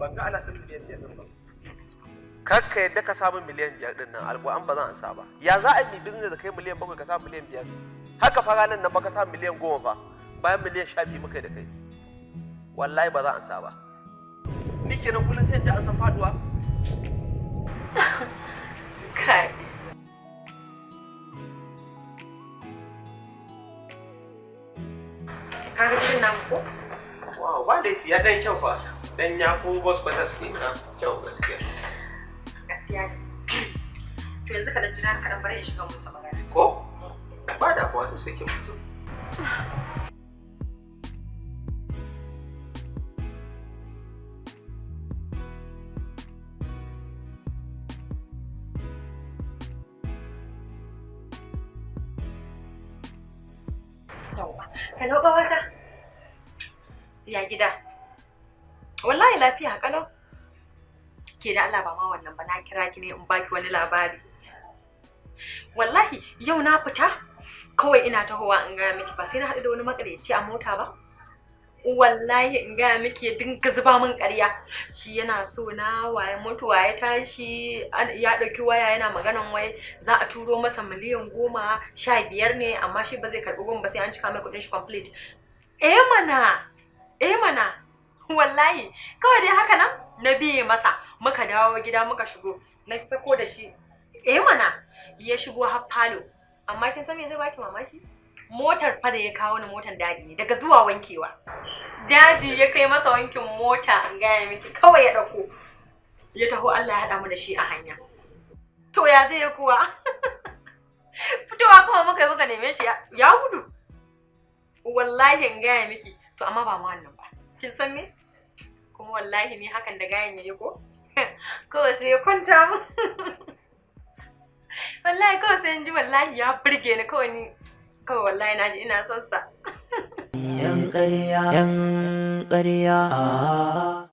ban ga ala ɗin miliyan 5 ɗin ba. Kar ka yadda ka samu miliyan 5 ɗin nan alƙur'an ba zan ansa ba. Ya za a yi business da kai miliyan 7 ka samu miliyan 5? Haka fa ranar nan ba ka samu miliyan 10 fa bayan miliyan 12 muka da kai. Wallahi ba za a ansa ba. Ni kenan kullum sai da an san faduwa. Kai. Ka ga cin nan ko? Wow, ba da ya dan kyau fa. Dan ya ko boss ba ta skin ka kyau gaskiya. Gaskiya ne. To yanzu ka dan jira ka dan bare in shiga musu magana. Ko? Ba da kuwa to sai ki mutu. Hello ƙawata. Ya gida. Wallahi lafiya kalau. Ke da Allah ba ma wannan ba na kira ki ne in baki wani labari. Wallahi yau na fita kawai ina tahowa in ga miki ba sai na haɗu da wani makareci a mota ba. Wallahi in ga miki dinka zuba min ƙarya. Shi yana so na waye mutuwa ya tashi ya ɗauki waya yana maganan wai za a turo masa miliyan 10 15 ne amma shi ba zai karɓi 10 ba sai an cika mai kuɗin shi complete. Eh mana wallahi kawai dai haka nan na biye masa muka dawo gida muka shigo na sako da shi. Mana ya shigo har falo amma kin san me zai baki mamaki? Motar fa da ya kawo ni motar dadi ne daga zuwa wankewa. Dadi ya kai masa wankin mota in gaya miki kawai ya dauko. Ya taho Allah ya haɗa mu da shi a hanya. To ya zai kuwa? Fitowa kuma muka neme shi ya gudu. Wallahi in gaya miki to amma ba mu wannan ba. Kin san me? Kuma wallahi ni hakan da gayan yayi ko? Kawai sai ya kwanta mu. Wallahi kawai sai in ji wallahi ya burge ni kawai ni kawai wallahi naji ina son sa. Yan ƙarya